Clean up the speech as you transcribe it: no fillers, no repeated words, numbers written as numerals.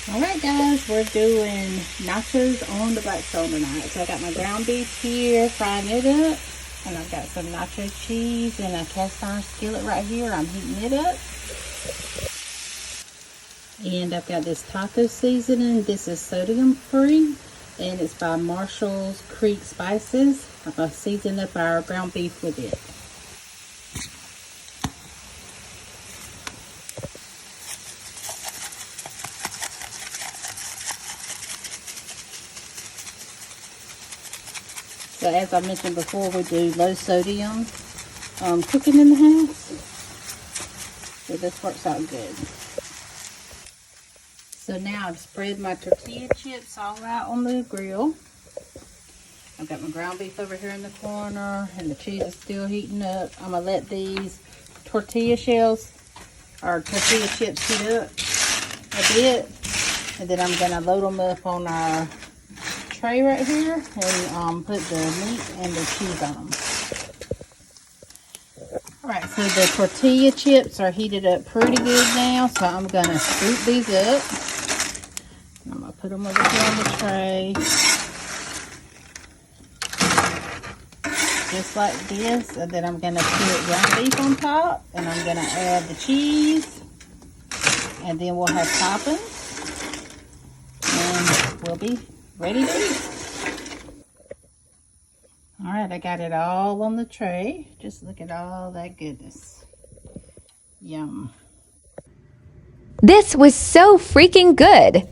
Alright guys, we're doing nachos on the Blackstone tonight. So I got my ground beef here, frying it up. And I've got some nacho cheese in a cast iron skillet right here. I'm heating it up. And I've got this taco seasoning. This is sodium free. And it's by Marshall's Creek Spices. I'm going to season up our ground beef with it. So as I mentioned before, we do low sodium cooking in the house. So this works out good. So now I've spread my tortilla chips all out on the grill. I've got my ground beef over here in the corner and the cheese is still heating up. I'm going to let these tortilla shells or tortilla chips heat up a bit. And then I'm going to load them up on our tray right here and put the meat and the cheese on them. Alright, so the tortilla chips are heated up pretty good now, so I'm going to scoop these up. I'm going to put them over here on the tray. Just like this, and then I'm going to put ground beef on top, and I'm going to add the cheese, and then we'll have toppings, and we'll be ready to eat. Alright, I got it all on the tray. Just look at all that goodness. Yum. This was so freaking good.